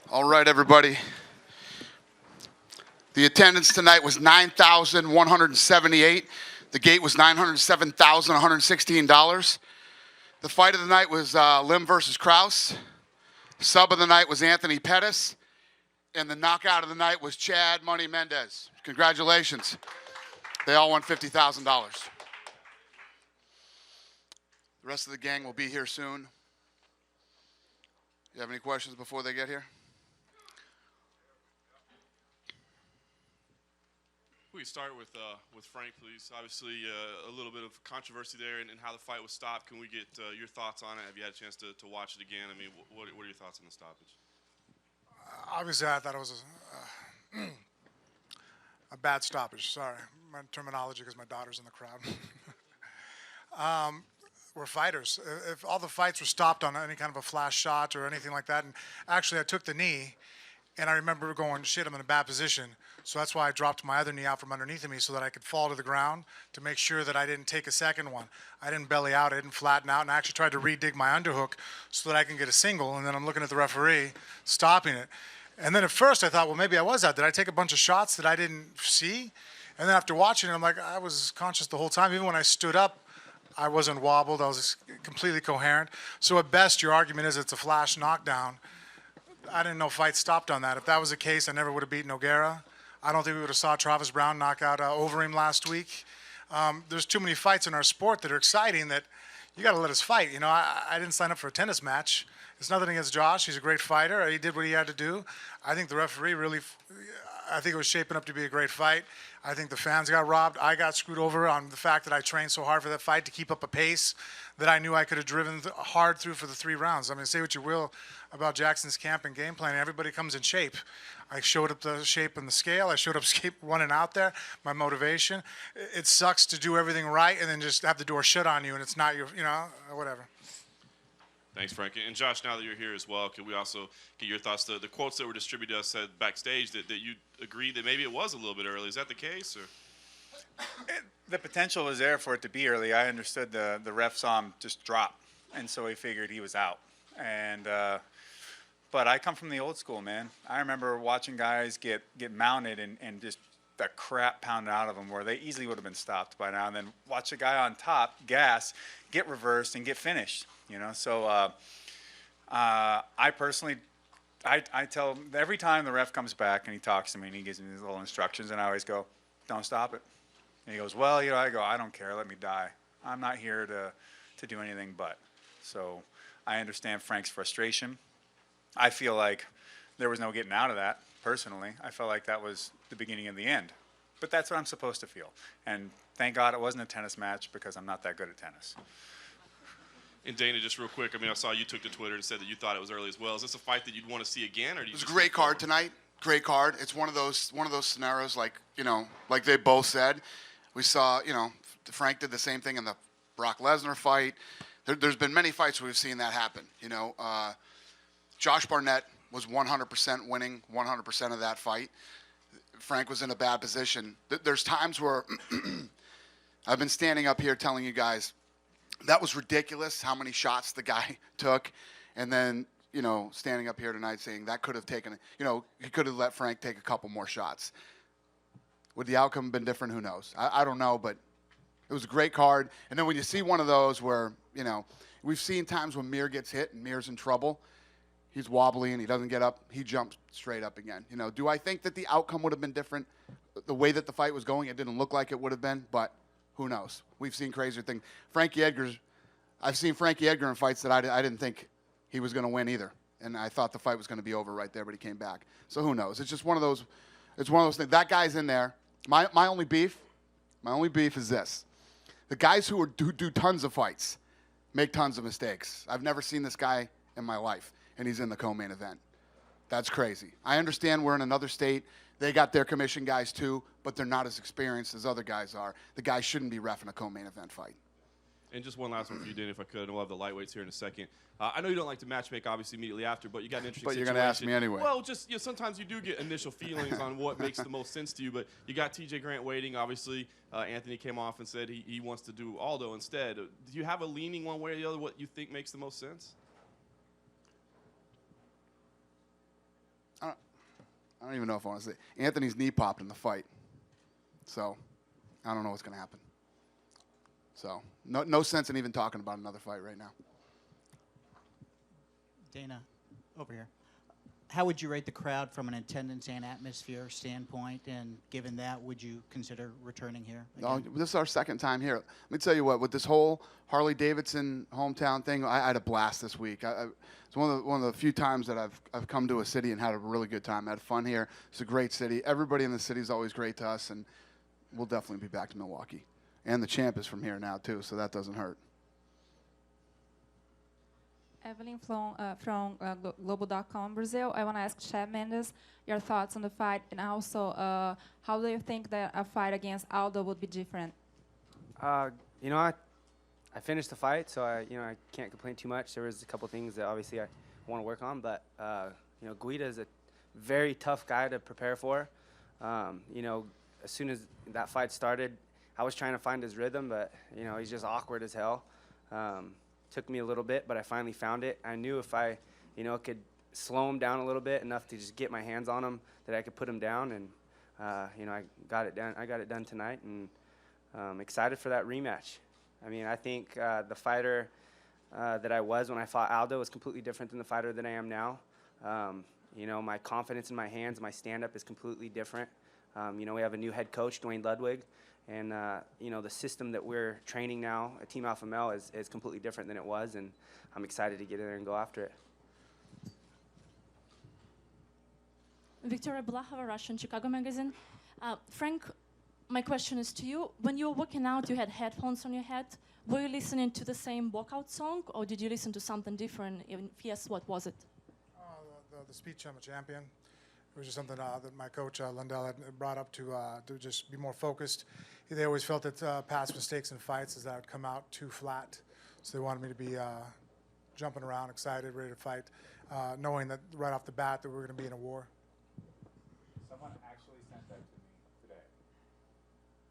All right, everybody. The attendance tonight was 9,178. The gate was $907,116. The fight of the night was Lim versus Kraus. Sub of the night was Anthony Pettis. And the knockout of the night was Chad Money Mendez. Congratulations. They all won $50,000. The rest of the gang will be here soon. You have any questions before they get here? We can start with Frank, please. Obviously, a little bit of controversy there and how the fight was stopped. Can we get your thoughts on it? Have you had a chance to watch it again? I mean, what are your thoughts on the stoppage? Obviously, I thought it was a bad stoppage. Sorry, my terminology because my daughter's in the crowd. We're fighters. If all the fights were stopped on any kind of a flash shot or anything like that, and actually I took the knee, and I remember going, shit, I'm in a bad position. So that's why I dropped my other knee out from underneath of me so that I could fall to the ground to make sure that I didn't take a second one. I didn't belly out, I didn't flatten out, and I actually tried to re-dig my underhook so that I can get a single, and then I'm looking at the referee stopping it. And then at first I thought, well, maybe I was out. Did I take a bunch of shots that I didn't see? And then after watching it, I'm like, I was conscious the whole time. Even when I stood up, I wasn't wobbled. I was completely coherent. So at best, your argument is it's a flash knockdown. I didn't know fights stopped on that. If that was the case, I never would have beaten Nogueira. I don't think we would have saw Travis Brown knock out Overeem last week. There's too many fights in our sport that are exciting that you got to let us fight. You know, I didn't sign up for a tennis match. It's nothing against Josh. He's a great fighter. He did what he had to do. I think the referee really, I think it was shaping up to be a great fight. I think the fans got robbed. I got screwed over on the fact that I trained so hard for that fight to keep up a pace that I knew I could have driven hard through for the 3 rounds. I mean, say what you will about Jackson's camp and game plan. Everybody comes in shape. I showed up the shape and the scale. I showed up running out there, my motivation. It sucks to do everything right and then just have the door shut on you and it's not your, you know, whatever. Thanks, Frank. And Josh, now that you're here as well, can we also get your thoughts? The quotes that were distributed to us said backstage that you agreed that maybe it was a little bit early. Is that the case? Or? The potential was there for it to be early. I understood the ref saw him just drop, and so he figured he was out. And but I come from the old school, man. I remember watching guys get mounted and just the crap pounded out of them where they easily would have been stopped by now, and then watch a guy on top, gas, get reversed and get finished. You know, so I personally, I tell every time the ref comes back and he talks to me and he gives me these little instructions, and I always go, don't stop it. And he goes, well, you know, I go, I don't care, let me die. I'm not here to do anything but. So I understand Frank's frustration. I feel like there was no getting out of that, personally. I felt like that was the beginning of the end. But that's what I'm supposed to feel. And thank God it wasn't a tennis match because I'm not that good at tennis. And Dana, just real quick, I mean, I saw you took to Twitter and said that you thought it was early as well. Is this a fight that you'd want to see again, or do you? It was a great card tonight. Great card. It's one of those scenarios like, you know, like they both said. We saw, you know, Frank did the same thing in the Brock Lesnar fight. There's been many fights where we've seen that happen. You know, Josh Barnett was 100% winning 100% of that fight. Frank was in a bad position. There's times where I've been standing up here telling you guys, that was ridiculous how many shots the guy took. And then, you know, standing up here tonight saying that could have taken, you know, he could have let Frank take a couple more shots. Would the outcome have been different? Who knows? I don't know, but it was a great card. And then when you see one of those where, you know, we've seen times when Mir gets hit and Mir's in trouble. He's wobbly and he doesn't get up. He jumps straight up again. You know, do I think that the outcome would have been different? The way that the fight was going, it didn't look like it would have been, but who knows? We've seen crazier things. I've seen Frankie Edgar in fights that I didn't think he was going to win either. And I thought the fight was going to be over right there, but he came back. So who knows? It's just one of those things. That guy's in there. My only beef is this. The guys who do tons of fights make tons of mistakes. I've never seen this guy in my life, and he's in the co-main event. That's crazy. I understand we're in another state. They got their commission guys too, but they're not as experienced as other guys are. The guy shouldn't be reffing a co-main event fight. And just one last one for you, Danny, if I could. And we'll have the lightweights here in a second. I know you don't like to matchmake, obviously, immediately after, but you got an interesting situation. But you're going to ask me anyway. Well, just, you know, sometimes you do get initial feelings on what makes the most sense to you, but you got TJ Grant waiting. Obviously, Anthony came off and said he wants to do Aldo instead. Do you have a leaning one way or the other, what you think makes the most sense? I don't even know if I want to say. Anthony's knee popped in the fight. So I don't know what's going to happen. So no sense in even talking about another fight right now. Dana, over here. How would you rate the crowd from an attendance and atmosphere standpoint? And given that, would you consider returning here Oh, again? this is our second time here. Let me tell you what, with this whole Harley Davidson hometown thing, I had a blast this week. It's one of the few times that I've come to a city and had a really good time. I had fun here. It's a great city. Everybody in the city is always great to us, and we'll definitely be back to Milwaukee. And the champ is from here now too, so that doesn't hurt. Evelyn from Globo.com Brazil. I want to ask Chad Mendes your thoughts on the fight, and also how do you think that a fight against Aldo would be different? You know, I finished the fight, so I can't complain too much. There was a couple things that obviously I want to work on, but you know, Guida is a very tough guy to prepare for. You know, as soon as that fight started, I was trying to find his rhythm, but you know, he's just awkward as hell. Took me a little bit, but I finally found it. I knew if I, you know, could slow him down a little bit, enough to just get my hands on him, that I could put him down, and you know, I got it done. I got it done tonight, and excited for that rematch. I mean, I think the fighter that I was when I fought Aldo is completely different than the fighter that I am now. You know, my confidence in my hands, my stand-up is completely different. You know, we have a new head coach, Dwayne Ludwig. And, you know, the system that we're training now at Team Alpha Male is completely different than it was, and I'm excited to get in there and go after it. Victoria Blahova, Russian Chicago Magazine. Frank, my question is to you. When you were working out, you had headphones on your head. Were you listening to the same workout song, or did you listen to something different? If yes, what was it? The speech, I'm a champion. It was just something that my coach, Lundell, had brought up to just be more focused. They always felt that past mistakes in fights is that would come out too flat. So they wanted me to be jumping around, excited, ready to fight, knowing that right off the bat that we were going to be in a war. Someone actually sent that to me today.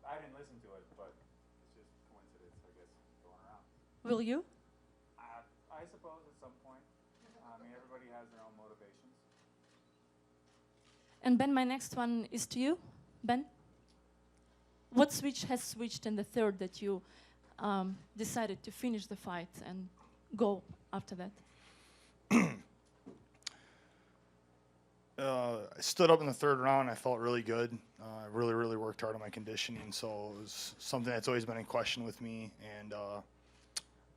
I didn't listen to it, but it's just coincidence, I guess, going around. Will you? I suppose at some point. I mean, everybody has their own motivations. And Ben, my next one is to you. Ben? What switch has switched in the third that you decided to finish the fight and go after that? I stood up in the third round. I felt really good. I really worked hard on my conditioning, so it was something that's always been in question with me. And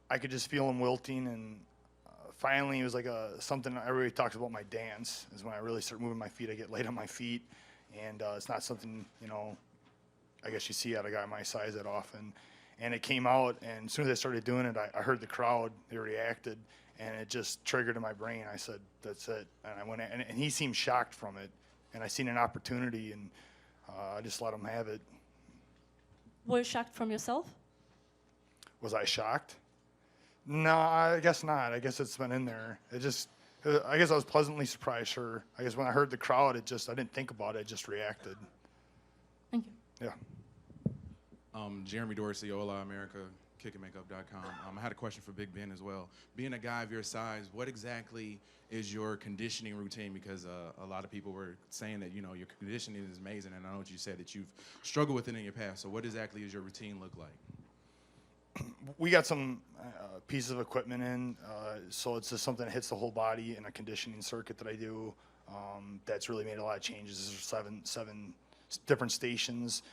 I could just feel him wilting, and finally it was like something everybody talks about. My dance is when I really start moving my feet. I get light on my feet, and it's not something, you know, I guess you see out of a guy my size that often. And it came out, and as soon as I started doing it, I heard the crowd, they reacted, and it just triggered in my brain. I said, that's it. And I went, and he seemed shocked from it, and I seen an opportunity, and I just let him have it. Were you shocked from yourself? Was I shocked? No, I guess not. I guess it's been in there. I guess I was pleasantly surprised, sure. I guess when I heard the crowd, I didn't think about it, I just reacted. Thank you. Yeah. Jeremy Dorsey, Ola America, kickandmakeup.com. I had a question for Big Ben as well. Being a guy of your size, what exactly is your conditioning routine? Because a lot of people were saying that, you know, your conditioning is amazing, and I know what you said that you've struggled with it in your past. So what exactly does your routine look like? We got some pieces of equipment in, so it's just something that hits the whole body in a conditioning circuit that I do. That's really made a lot of changes. There's seven different stations.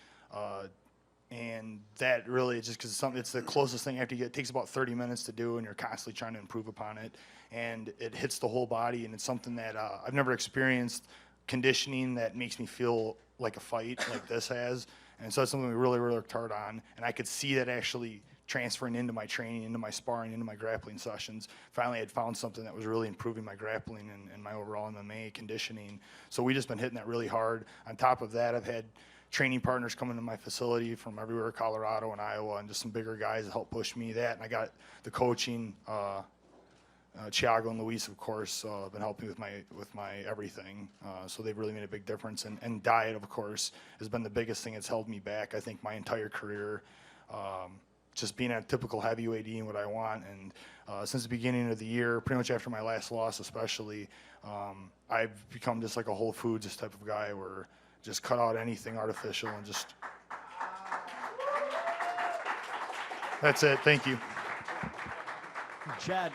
And that really, just because it's the closest thing after you get, it takes about 30 minutes to do, and you're constantly trying to improve upon it. And it hits the whole body, and it's something that I've never experienced conditioning that makes me feel like a fight like this has. And so that's something we really worked hard on. And I could see that actually transferring into my training, into my sparring, into my grappling sessions. Finally, I'd found something that was really improving my grappling and my overall MMA conditioning. So we just been hitting that really hard. On top of that, I've had training partners come into my facility from everywhere, Colorado and Iowa, and just some bigger guys that help push me that. And I got the coaching, Thiago and Luis, of course, been helping with my everything. So they've really made a big difference. And diet, of course, has been the biggest thing that's held me back, I think, my entire career. just being a typical heavyweight, eating what I want. And since the beginning of the year, pretty much after my last loss especially, I've become just like a Whole Foods type of guy where just cut out anything artificial and just... That's it. Thank you. Chad.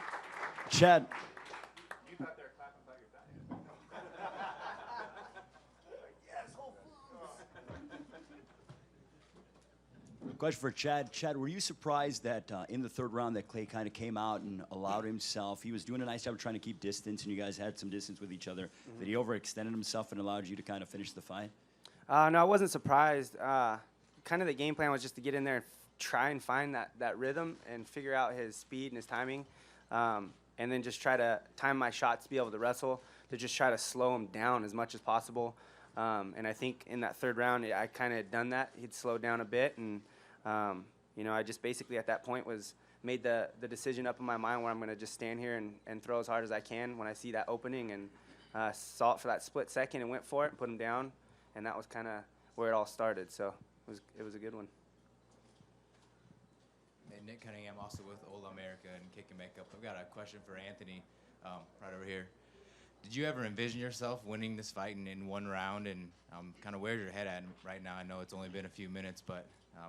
Question for Chad. Chad, were you surprised that in the third round that Clay kind of came out and allowed himself? He was doing a nice job of trying to keep distance, and you guys had some distance with each other. That he overextended himself and allowed you to kind of finish the fight? No, I wasn't surprised. Kind of the game plan was just to get in there and try and find that rhythm and figure out his speed and his timing, and then just try to time my shots to be able to wrestle, to just try to slow him down as much as possible. And I think in that third round, I kind of had done that. He'd slowed down a bit, and I just basically at that point made the decision up in my mind where I'm going to just stand here and throw as hard as I can when I see that opening, and saw it for that split second and went for it and put him down, and that was kind of where it all started. So it was a good one. And Nick Cunningham, also with Old America and Kick and Makeup. I've got a question for Anthony, right over here. Did you ever envision yourself winning this fight in one round? And kind of where's your head at right now? I know it's only been a few minutes, but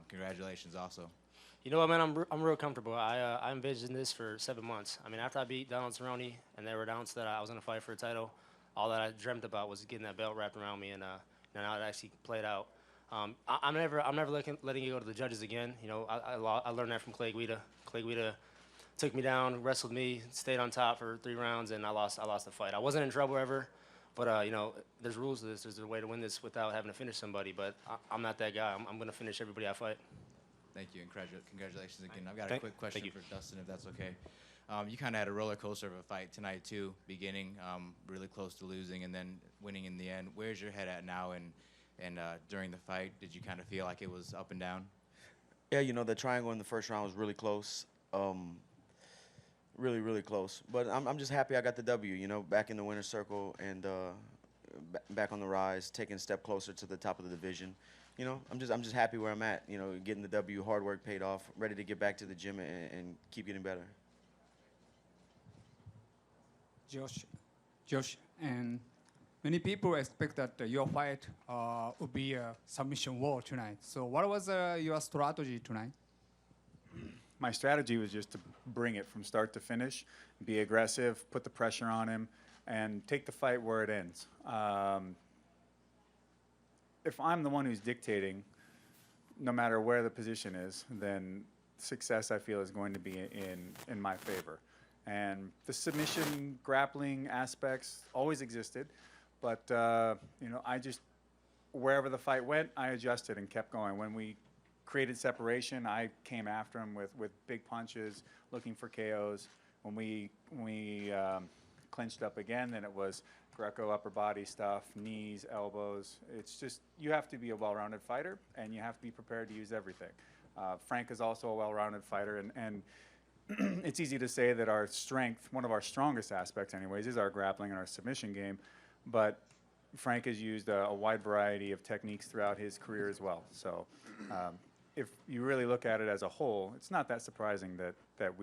congratulations also. You know what, man? I'm real comfortable. I envisioned this for 7 months. I mean, after I beat Donald Cerrone and they were announced that I was going to fight for a title, all that I dreamt about was getting that belt wrapped around me, and now it actually played out. I'm never letting it go to the judges again. You know, I learned that from Clay Guida. Clay Guida took me down, wrestled me, stayed on top for 3 rounds, and I lost the fight. I wasn't in trouble ever, but there's rules to this. There's a way to win this without having to finish somebody. But I'm not that guy. I'm going to finish everybody I fight. Thank you, and congratulations again. I've got a quick question for Dustin, if that's okay. You kind of had a roller coaster of a fight tonight too. Beginning really close to losing, and then winning in the end. Where's your head at now? And during the fight, did you kind of feel like it was up and down? Yeah, the triangle in the first round was really close. Really, really close. But I'm just happy I got the W, back in the winner's circle and back on the rise, taking a step closer to the top of the division. I'm just happy where I'm at, getting the W, hard work paid off, ready to get back to the gym and keep getting better. Josh, and many people expect that your fight would be a submission war tonight. So what was your strategy tonight? My strategy was just to bring it from start to finish, be aggressive, put the pressure on him, and take the fight where it ends. If I'm the one who's dictating, no matter where the position is, then success, I feel, is going to be in my favor. And the submission, grappling aspects always existed, but I just, wherever the fight went, I adjusted and kept going. When we created separation, I came after him with big punches, looking for KOs. When we clinched up again, then it was Greco upper body stuff, knees, elbows. It's just, you have to be a well-rounded fighter, and you have to be prepared to use everything. Frank is also a well-rounded fighter, and it's easy to say that our strength, one of our strongest aspects anyways, is our grappling and our submission game, but Frank has used a wide variety of techniques throughout his career as well. So if you really look at it as a whole, it's not that surprising that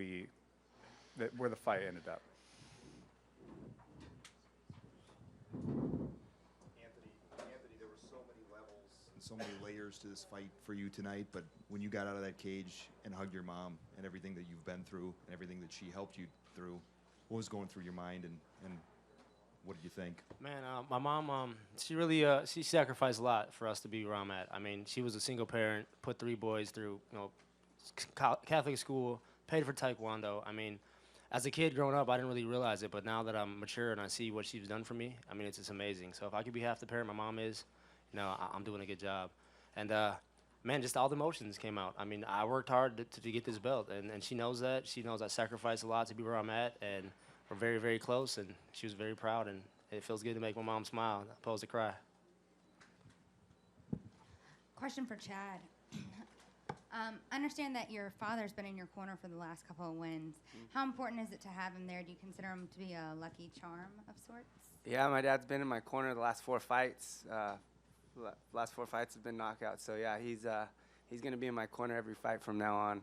where the fight ended up. Anthony, there were so many levels and so many layers to this fight for you tonight, but when you got out of that cage and hugged your mom and everything that you've been through and everything that she helped you through, what was going through your mind, and what did you think? Man, my mom, she really she sacrificed a lot for us to be where I'm at. I mean, she was a single parent, put 3 boys through Catholic school, paid for Taekwondo. I mean, as a kid growing up, I didn't really realize it, but now that I'm mature and I see what she's done for me, I mean, it's just amazing. So if I could be half the parent my mom is, I'm doing a good job. And man, just all the emotions came out. I mean, I worked hard to get this belt, and she knows that. She knows I sacrificed a lot to be where I'm at, and we're very, very close, and she was very proud, and it feels good to make my mom smile opposed to cry. Question for Chad. I understand that your father's been in your corner for the last couple of wins. How important is it to have him there? Do you consider him to be a lucky charm of sorts? Yeah, my dad's been in my corner the last 4 fights. Last 4 fights have been knockouts. So yeah, he's going to be in my corner every fight from now on.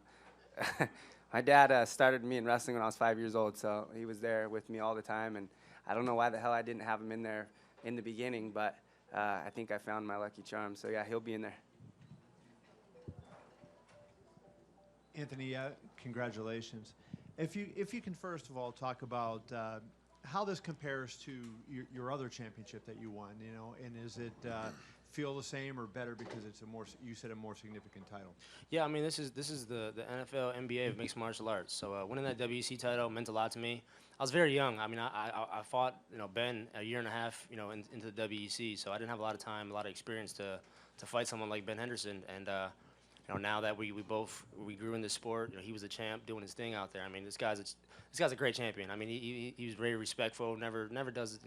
my dad started me in wrestling when I was 5 years old, so he was there with me all the time, and I don't know why the hell I didn't have him in there in the beginning, but I think I found my lucky charm. So yeah, he'll be in there. Anthony, congratulations. If you can first of all talk about how this compares to your other championship that you won, and is it feel the same or better because it's you said a more significant title? Yeah, I mean this is the NFL NBA of mixed martial arts. So winning that WEC title meant a lot to me. I was very young. I mean I fought Ben a year and a half into the WEC, so I didn't have a lot of time, a lot of experience to fight someone like Ben Henderson. And now that we grew in the sport, he was a champ doing his thing out there. I mean this guy's a great champion. I mean he was very respectful, never does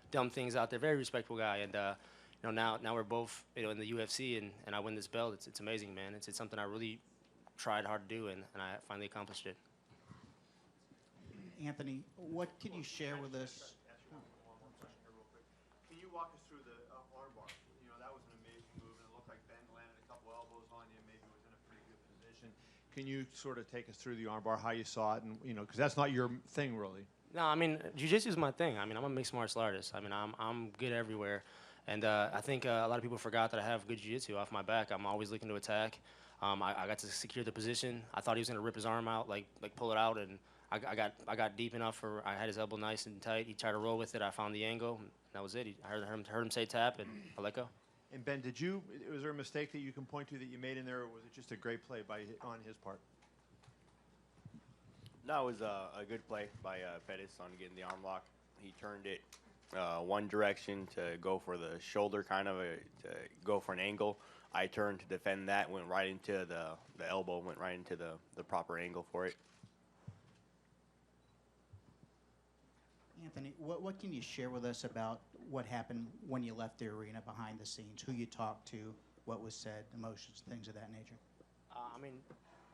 dumb things out there. Very respectful guy. And now we're both in the UFC, and I win this belt. It's amazing, man. It's something I really tried hard to do, and I finally accomplished it. Anthony, what can you share with us? Can you walk us through the armbar? That was an amazing move, and it looked like Ben landed a couple elbows on you, maybe was in a pretty good position. Can you sort of take us through the armbar, how you saw it, and because that's not your thing really. No, I mean jiu-jitsu is my thing. I mean I'm a mixed martial artist. I mean I'm good everywhere. And I think a lot of people forgot that I have good jiu-jitsu off my back. I'm always looking to attack. I got to secure the position. I thought he was going to rip his arm out, like pull it out, and I got deep enough where I had his elbow nice and tight. He tried to roll with it. I found the angle, and that was it. I heard him say tap, and I let go. And Ben, was there a mistake that you can point to that you made in there, or was it just a great play on his part? No, it was a good play by Pettis on getting the arm lock. He turned it one direction to go for the shoulder, to go for an angle. I turned to defend that, went right into the elbow, went right into the proper angle for it. Anthony, what can you share with us about what happened when you left the arena, behind the scenes, who you talked to, what was said, emotions, things of that nature? I mean,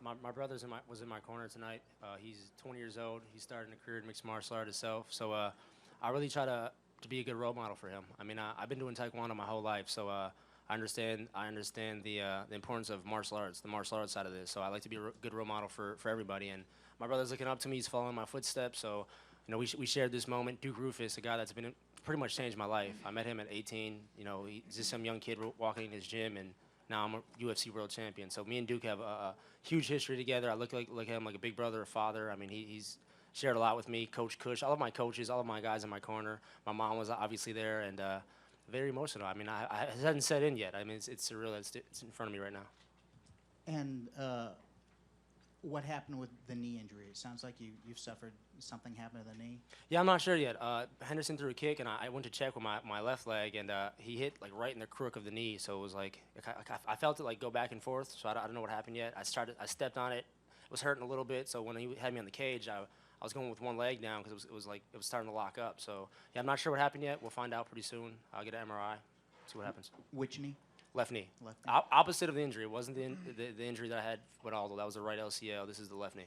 my brother was in my corner tonight. He's 20 years old. He's starting a career in mixed martial art himself. So I really try to be a good role model for him. I mean, I've been doing Taekwondo my whole life, so I understand the importance of martial arts, the martial arts side of this. So I like to be a good role model for everybody. And my brother's looking up to me. He's following my footsteps. So we shared this moment. Duke Rufus, a guy that's been pretty much changed my life. I met him at 18. He's just some young kid walking in his gym, and now I'm a UFC world champion. So me and Duke have a huge history together. I look at him like a big brother or father. I mean, he's shared a lot with me. Coach Kush, all of my coaches, all of my guys in my corner. My mom was obviously there, and very emotional. I mean, it hasn't set in yet. I mean, it's surreal. It's in front of me right now. And what happened with the knee injury? It sounds like you've suffered something happened to the knee. Yeah, I'm not sure yet. Henderson threw a kick, and I went to check with my left leg, and he hit right in the crook of the knee. So it was I felt it go back and forth. So I don't know what happened yet. I stepped on it. It was hurting a little bit. So when he had me on the cage, I was going with one leg down because it was starting to lock up. So yeah, I'm not sure what happened yet. We'll find out pretty soon. I'll get an MRI, see what happens. Which knee? Left knee. Left knee. Opposite of the injury. It wasn't the injury that I had with Aldo. That was the right LCL. This is the left knee.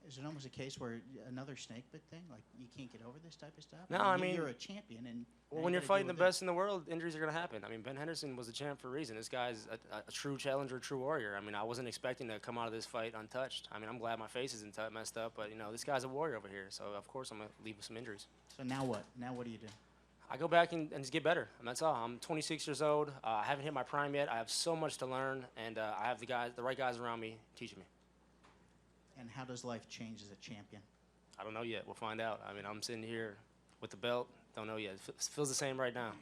Is it almost a case where another snake bit thing? Like you can't get over this type of stuff? No, I mean you're a champion, and well, when you're fighting the best in the world, injuries are gonna happen. I mean, Ben Henderson was a champ for a reason. This guy's a true challenger, a true warrior. I mean, I wasn't expecting to come out of this fight untouched. I mean, I'm glad my face isn't messed up, but this guy's a warrior over here. So of course I'm gonna leave with some injuries. So now what? Now what do you do? I go back and just get better, and that's all. I'm 26 years old. I haven't hit my prime yet. I have so much to learn, and I have the right guys around me teaching me. And how does life change as a champion? I don't know yet. We'll find out. I mean, I'm sitting here with the belt. Don't know yet. It feels the same right now.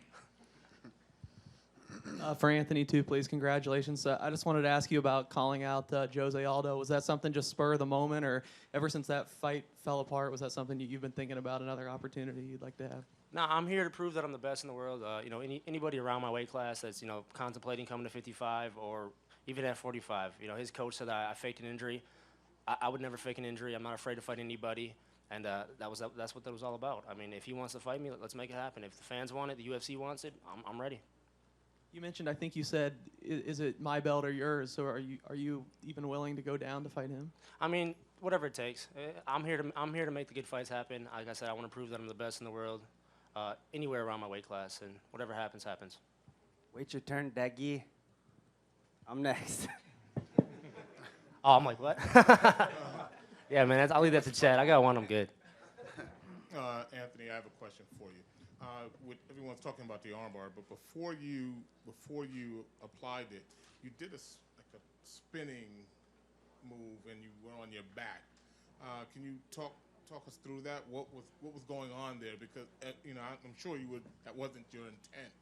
For Anthony, too, please, congratulations. I just wanted to ask you about calling out Jose Aldo. Was that something just spur of the moment, or ever since that fight fell apart, was that something you've been thinking about, another opportunity you'd like to have? No, I'm here to prove that I'm the best in the world. Anybody around my weight class that's contemplating coming to 55 or even at 45. His coach said I faked an injury. I would never fake an injury. I'm not afraid to fight anybody, and that's what that was all about. I mean, if he wants to fight me, let's make it happen. If the fans want it, the UFC wants it, I'm ready. You mentioned, I think you said, is it my belt or yours? So are you even willing to go down to fight him? I mean, whatever it takes. I'm here to make the good fights happen. Like I said, I want to prove that I'm the best in the world, anywhere around my weight class, and whatever happens, happens. Wait your turn, Daggy. I'm next. Oh, I'm like, what? Yeah, man, I'll leave that to Chad. I got one. I'm good. Anthony, I have a question for you. Everyone's talking about the armbar, but before you applied it, you did like a spinning move and you were on your back. Can you talk us through that? What was going on there? Because I'm sure that wasn't your intent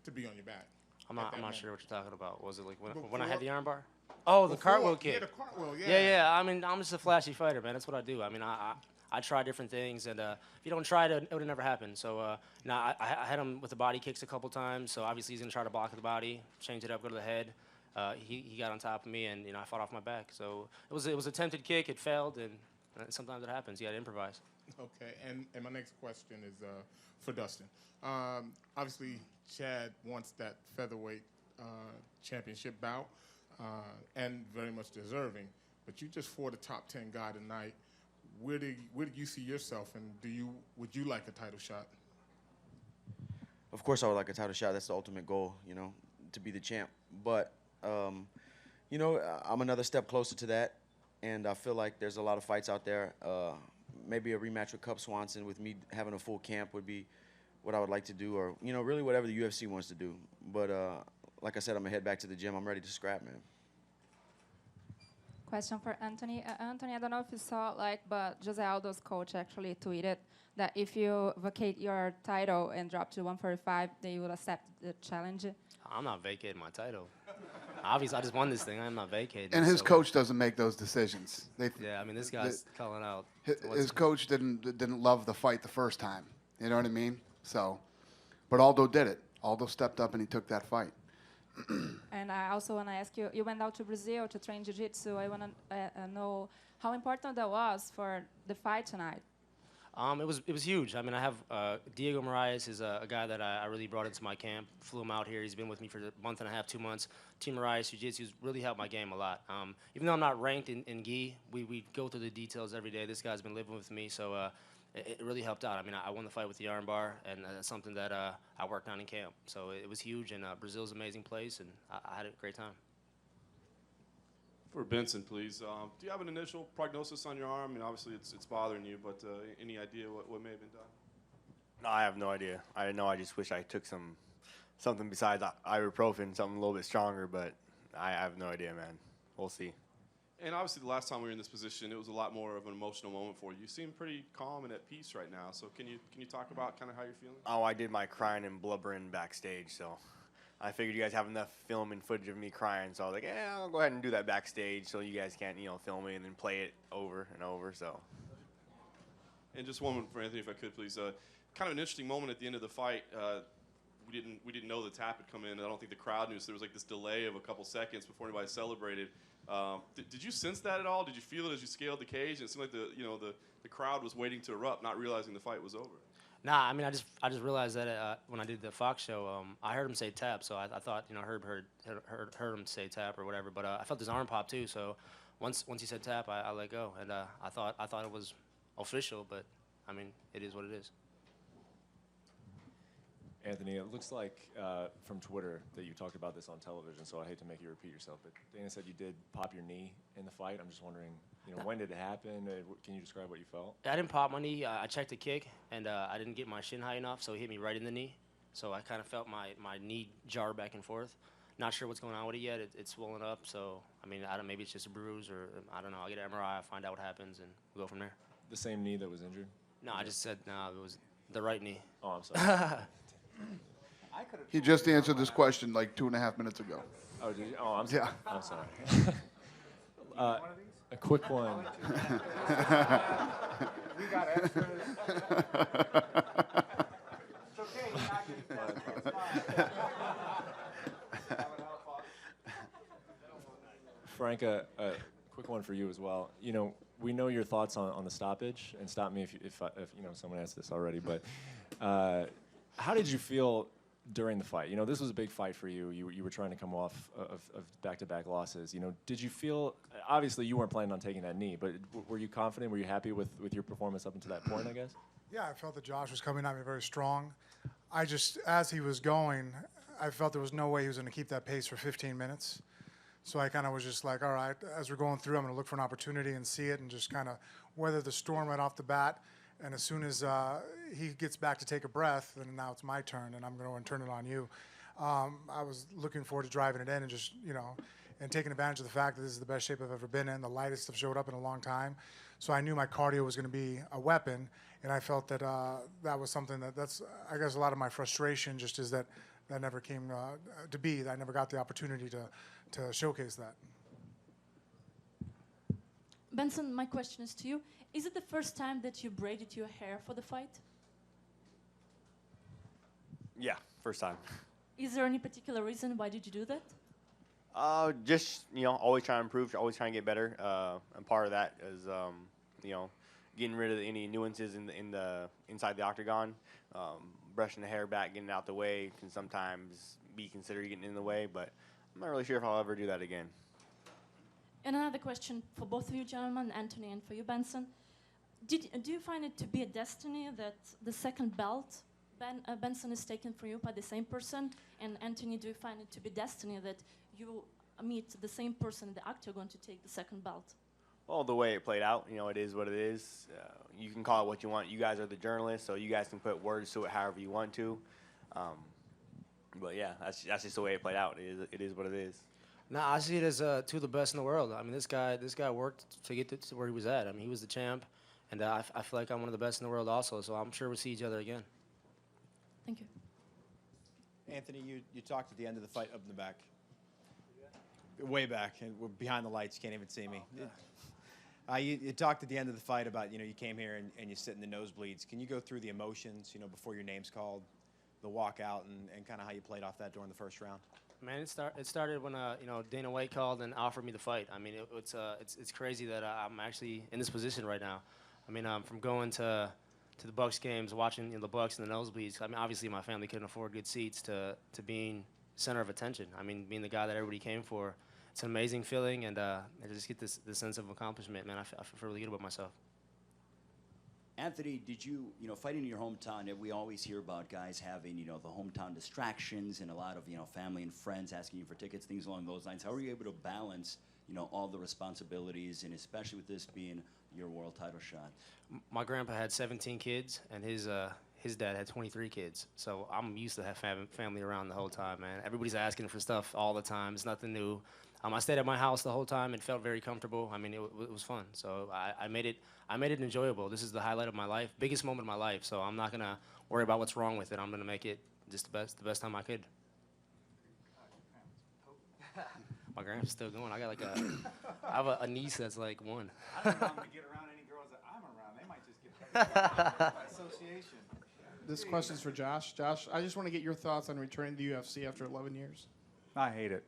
to be on your back. I'm not sure what you're talking about. Was it like when I Before- had the armbar? Oh, the cartwheel kick. Yeah, the cartwheel. Yeah. Yeah. I mean, I'm just a flashy fighter, man. That's what I do. I mean, I try different things, and if you don't try it, it would never happen. So, I had him with the body kicks a couple times. So obviously he's gonna try to block the body, change it up, go to the head. He got on top of me, and I fought off my back. So it was an attempted kick. It failed, and sometimes it happens. You got to improvise. Okay, and my next question is for Dustin. Obviously, Chad wants that featherweight championship bout, and very much deserving. But you just fought a top 10 guy tonight. Where do you see yourself, and would you like a title shot? Of course, I would like a title shot. That's the ultimate goal, to be the champ. But, I'm another step closer to that, and I feel like there's a lot of fights out there. Maybe a rematch with Cub Swanson with me having a full camp would be what I would like to do, or, really whatever the UFC wants to do. But like I said, I'm going to head back to the gym. I'm ready to scrap, man. Question for Anthony. Anthony, I don't know if you saw, but Jose Aldo's coach actually tweeted that if you vacate your title and drop to 145, they will accept the challenge. I'm not vacating my title. Obviously, I just won this thing. I'm not vacating. And his so- coach doesn't make those decisions. Yeah, I mean, this guy's calling out. His coach didn't love the fight the first time. You know what I mean? So, but Aldo did it. Aldo stepped up and he took that fight. And I also want to ask you, you went out to Brazil to train jiu-jitsu. I want to know how important that was for the fight tonight. It was huge. I mean, I have Diego Moraes is a guy that I really brought into my camp. Flew him out here. He's been with me for a month and a half, 2 months. Team Moraes Jiu-Jitsu's really helped my game a lot. Even though I'm not ranked in gi, we go through the details every day. This guy's been living with me, so it really helped out. I mean, I won the fight with the armbar, and that's something that I worked on in camp. So it was huge, and Brazil's an amazing place, and I had a great time. For Benson, please. Do you have an initial prognosis on your arm? I mean, obviously it's bothering you, but any idea what may have been done? No, I have no idea. I know. I just wish I took something besides ibuprofen, something a little bit stronger. But I have no idea, man. We'll see. And obviously, the last time we were in this position, it was a lot more of an emotional moment for you. You seem pretty calm and at peace right now. So can you talk about kind of how you're feeling? Oh, I did my crying and blubbering backstage, so I figured you guys have enough film and footage of me crying. So I was like, yeah, I'll go ahead and do that backstage, so you guys can't, film me and then play it over and over. So. And just one for Anthony, if I could, please. Kind of an interesting moment at the end of the fight. We didn't know the tap had come in. I don't think the crowd knew, so there was like this delay of a couple seconds before anybody celebrated. Did you sense that at all? Did you feel it as you scaled the cage? And it seemed like the crowd was waiting to erupt, not realizing the fight was over. Nah, I mean, I just realized that when I did the Fox show, I heard him say tap, so I thought, Herb heard him say tap or whatever. But I felt his arm pop too, so once he said tap, I let go, and I thought it was official, but I mean, it is what it is. Anthony, it looks like from Twitter that you talked about this on television, so I hate to make you repeat yourself, but Dana said you did pop your knee in the fight. I'm just wondering, when did it happen? Can you describe what you felt? I didn't pop my knee. I checked the kick, and I didn't get my shin high enough, so it hit me right in the knee. So I kind of felt my knee jar back and forth. Not sure what's going on with it yet. It's swollen up, so I mean, maybe it's just a bruise, or I don't know. I'll get an MRI, I'll find out what happens, and we'll go from there. The same knee that was injured? No, I just said no. It was the right knee. Oh, I'm sorry. He just answered this question like 2.5 minutes ago. Oh, did you? Oh, I'm sorry. Yeah. I'm sorry. A quick one. We got extras. It's okay. You're not getting fed. It's fine. Frank, a quick one for you as well. We know your thoughts on the stoppage, and stop me if someone asked this already. But how did you feel during the fight? This was a big fight for you. You were trying to come off of back-to-back losses. Did you feel? Obviously, you weren't planning on taking that knee, but were you confident? Were you happy with your performance up until that point? I guess. Yeah, I felt that Josh was coming at me very strong. As he was going, I felt there was no way he was going to keep that pace for 15 minutes. So I kind of was just like, all right, as we're going through, I'm going to look for an opportunity and see it and just kind of weather the storm right off the bat. And as soon as he gets back to take a breath, then now it's my turn, and I'm going to turn it on you. I was looking forward to driving it in and just, and taking advantage of the fact that this is the best shape I've ever been in. The lightest have showed up in a long time. So I knew my cardio was going to be a weapon, and I felt that that was something that's, I guess, a lot of my frustration just is that never came to be. I never got the opportunity to showcase that. Benson, my question is to you. Is it the first time that you braided your hair for the fight? Yeah, first time. Is there any particular reason why did you do that? Just always trying to improve, always trying to get better. And part of that is getting rid of any nuances in the inside the octagon. Brushing the hair back, getting it out the way can sometimes be considered getting in the way, but I'm not really sure if I'll ever do that again. And another question for both of you gentlemen, Anthony, and for you, Benson. Do you find it to be a destiny that the second belt Benson is taken from you by the same person? And Anthony, do you find it to be destiny that you meet the same person in the octagon to take the second belt? Well, the way it played out, it is what it is. You can call it what you want. You guys are the journalists, so you guys can put words to it however you want to. But yeah, that's just the way it played out. It is what it is. Nah, I see it as two of the best in the world. I mean, this guy worked to get to where he was at. I mean, he was the champ, and I feel like I'm one of the best in the world also. So I'm sure we'll see each other again. Thank you. Anthony, you talked at the end of the fight up in the back. Way back, and we're behind the lights, you can't even see me. You talked at the end of the fight about, you came here and you sit in the nosebleeds. Can you go through the emotions, before your name's called, the walkout, and kind of how you played off that during the first round? Man, it started when Dana White called and offered me the fight. I mean, it's crazy that I'm actually in this position right now. I mean, from going to the Bucks games, watching the Bucks in the nosebleeds. I mean, obviously my family couldn't afford good seats to being center of attention. I mean, being the guy that everybody came for. It's an amazing feeling, and I just get this sense of accomplishment, man. I feel really good about myself. Anthony, did you, fighting in your hometown, we always hear about guys having, the hometown distractions and a lot of, family and friends asking you for tickets, things along those lines. How are you able to balance, all the responsibilities, and especially with this being your world title shot? My grandpa had 17 kids, and his dad had 23 kids. So I'm used to have family around the whole time, man. Everybody's asking for stuff all the time. It's nothing new. I stayed at my house the whole time. It felt very comfortable. I mean, it was fun. So I made it enjoyable. This is the highlight of my life, biggest moment of my life. So I'm not gonna worry about what's wrong with it. I'm gonna make it just the best time I could. My grandpa's still going. I got I have a niece that's like 1. I don't know if I'm gonna get around any girls that I'm around. They might just get by association. This question's for Josh. Josh, I just want to get your thoughts on returning to the UFC after 11 years. I hate it.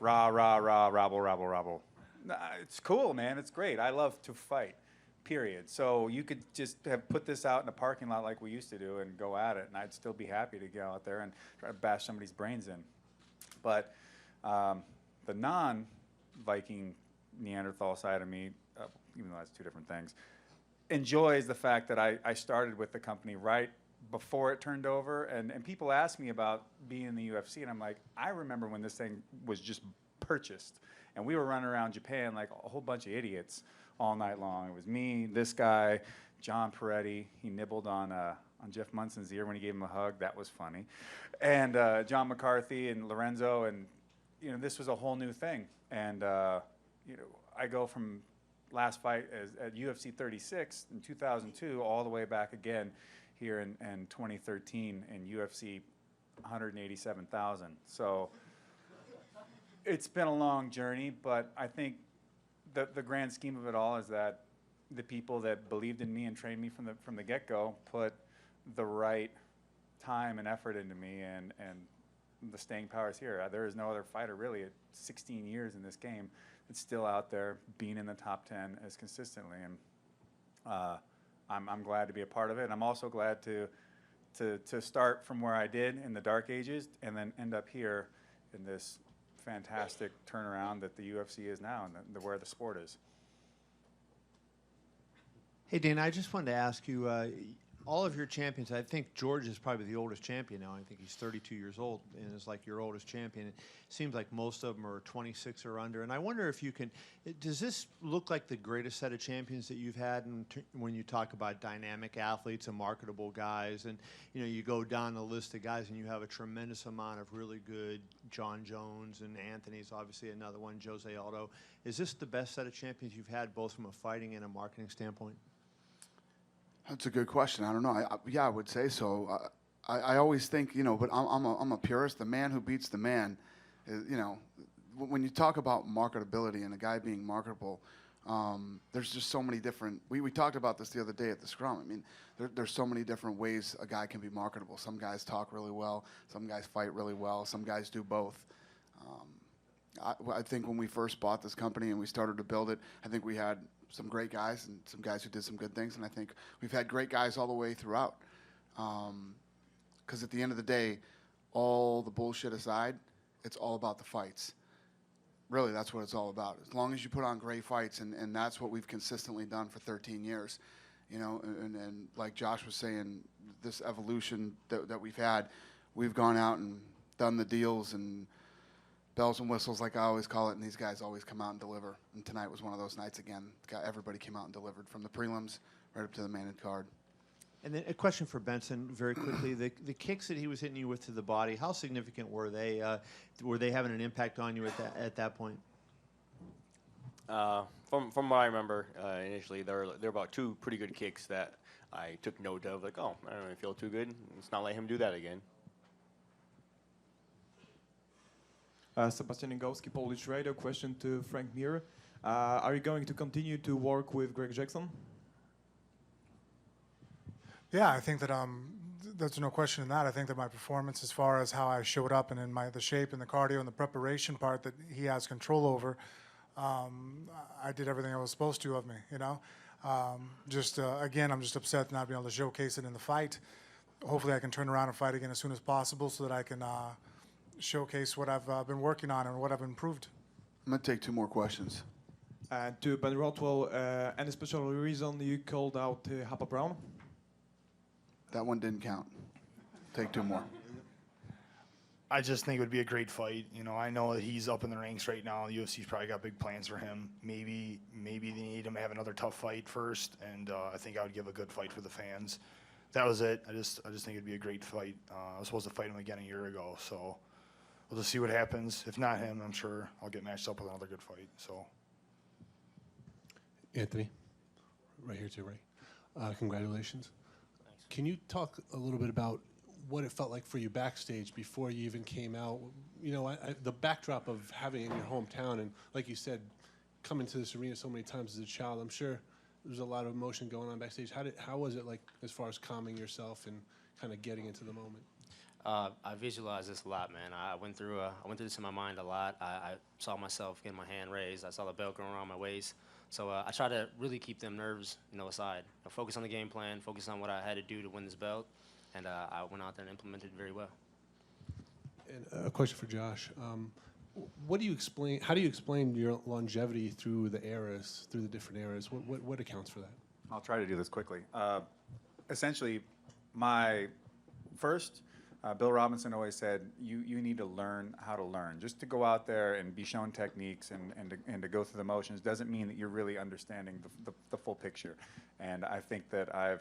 Rah, rah, rah, rabble, rabble, rabble. Nah, it's cool, man. It's great. I love to fight, period. So you could just have put this out in a parking lot like we used to do and go at it, and I'd still be happy to go out there and try to bash somebody's brains in. But the non-Viking Neanderthal side of me, even though that's two different things, enjoys the fact that I started with the company right before it turned over, and people ask me about being in the UFC, and I'm like, I remember when this thing was just purchased, and we were running around Japan like a whole bunch of idiots all night long. It was me, this guy, John Peretti. He nibbled on Jeff Munson's ear when he gave him a hug. That was funny. And John McCarthy and Lorenzo, and this was a whole new thing. And I go from last fight at UFC 36 in 2002 all the way back again here in 2013 in UFC 187,000. So it's been a long journey, but I think the grand scheme of it all is that the people that believed in me and trained me from the get-go put the right time and effort into me, and the staying power is here. There is no other fighter really at 16 years in this game that's still out there being in the top 10 as consistently, and I'm glad to be a part of it. And I'm also glad to start from where I did in the dark ages and then end up here in this fantastic turnaround that the UFC is now and where the sport is. Hey, Dan, I just wanted to ask you, all of your champions, I think George is probably the oldest champion now. I think he's 32 years old and is like your oldest champion. It seems like most of them are 26 or under. And I wonder if you can, does this look like the greatest set of champions that you've had when you talk about dynamic athletes and marketable guys? And, you know, you go down the list of guys and you have a tremendous amount of really good John Jones, and Anthony's obviously another one, Jose Aldo. Is this the best set of champions you've had, both from a fighting and a marketing standpoint? That's a good question. I don't know. Yeah, I would say so. I always think, you know, but I'm a purist. The man who beats the man, is, you know, when you talk about marketability and a guy being marketable, there's just so many different. We talked about this the other day at the scrum. I mean, there's so many different ways a guy can be marketable. Some guys talk really well. Some guys fight really well. Some guys do both. I think when we first bought this company and we started to build it, I think we had some great guys and some guys who did some good things, and I think we've had great guys all the way throughout. Because at the end of the day, all the bullshit aside, it's all about the fights. Really, that's what it's all about. As long as you put on great fights, and that's what we've consistently done for 13 years. You know, and like Josh was saying, this evolution that we've had, we've gone out and done the deals and bells and whistles, like I always call it, and these guys always come out and deliver. And tonight was one of those nights again. Everybody came out and delivered, from the prelims right up to the main card. And then a question for Benson, very quickly. The kicks that he was hitting you with to the body, how significant were they? Were they having an impact on you at that point? From what I remember, initially, there were about 2 pretty good kicks that I took note of. Like, oh, I don't really feel too good. Let's not let him do that again. Sebastian Ingowski, Polish Radio. Question to Frank Mir. Are you going to continue to work with Greg Jackson? Yeah, I think that there's no question in that. I think that my performance, as far as how I showed up and in the shape and the cardio and the preparation part that he has control over, I did everything I was supposed to of me, you know. Again, I'm just upset not being able to showcase it in the fight. Hopefully I can turn around and fight again as soon as possible so that I can showcase what I've been working on and what I've improved. I'm going to take 2 more questions. To Ben Rothwell, any special reason you called out Hapa Brown? That one didn't count. Take 2 more. I just think it would be a great fight. You know, I know that he's up in the ranks right now. The UFC's probably got big plans for him. Maybe they need him to have another tough fight first, and I think I would give a good fight for the fans. That was it. I just think it'd be a great fight. I was supposed to fight him again a year ago, so we'll just see what happens. If not him, I'm sure I'll get matched up with another good fight. So, Anthony, right here too, right? Congratulations. Thanks. Can you talk a little bit about what it felt like for you backstage before you even came out? You know, the backdrop of having it in your hometown, and like you said, coming to this arena so many times as a child, I'm sure there's a lot of emotion going on backstage. How was it like as far as calming yourself and kind of getting into the moment? I visualized this a lot, man. I went through this in my mind a lot. I saw myself getting my hand raised. I saw the belt going around my waist. So I try to really keep them nerves, aside. Focus on the game plan, focus on what I had to do to win this belt, and I went out there and implemented it very well. And a question for Josh. What do you explain? How do you explain your longevity through the eras, through the different eras? What accounts for that? I'll try to do this quickly. Essentially, my first, Bill Robinson always said, you need to learn how to learn. Just to go out there and be shown techniques and to go through the motions doesn't mean that you're really understanding the full picture. And I think that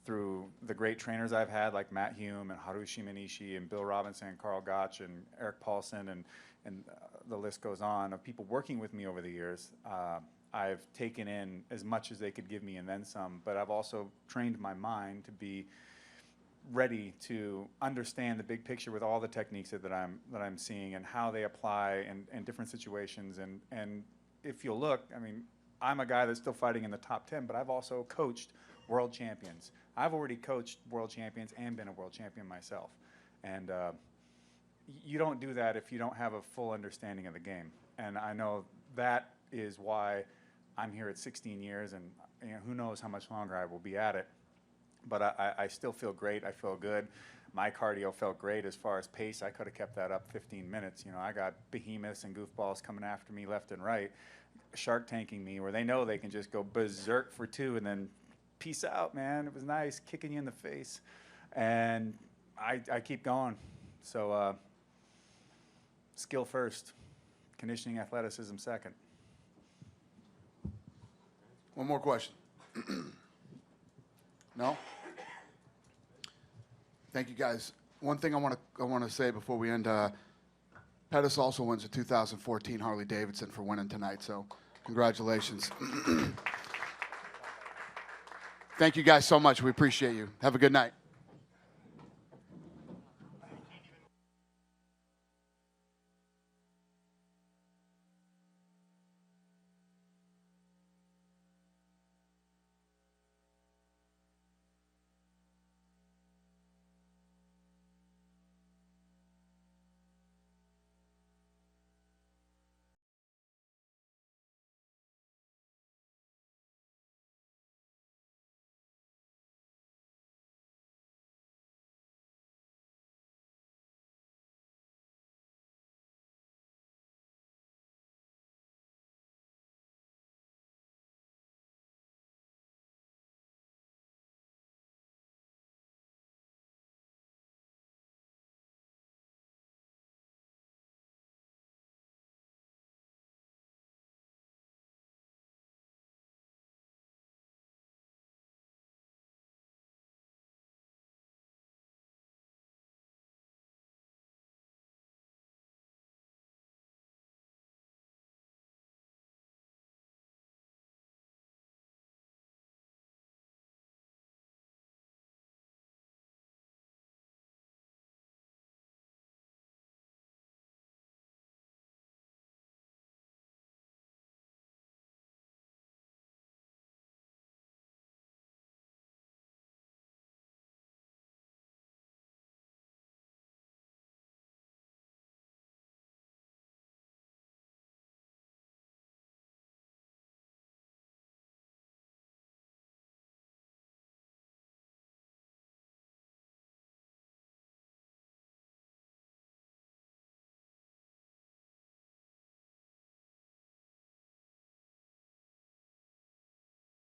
through the great trainers I've had, like Matt Hume and Harushi Manishi and Bill Robinson and Carl Gotch and Eric Paulson and the list goes on, of people working with me over the years, I've taken in as much as they could give me and then some, but I've also trained my mind to be ready to understand the big picture with all the techniques that I'm seeing and how they apply in different situations. And if you'll look, I mean, I'm a guy that's still fighting in the top 10, but I've also coached world champions. I've already coached world champions and been a world champion myself. And you don't do that if you don't have a full understanding of the game. And I know that is why I'm here at 16 years, and who knows how much longer I will be at it. But I still feel great. I feel good. My cardio felt great as far as pace. I could have kept that up 15 minutes. You know, I got behemoths and goofballs coming after me left and right, shark tanking me, where they know they can just go berserk for 2 and then peace out, man. It was nice kicking you in the face. And I keep going. So skill first, conditioning, athleticism second. One more question. No? Thank you, guys. One thing I want to say before we end. Pettis also wins the 2014 Harley Davidson for winning tonight, so congratulations. Thank you guys so much. We appreciate you. Have a good night.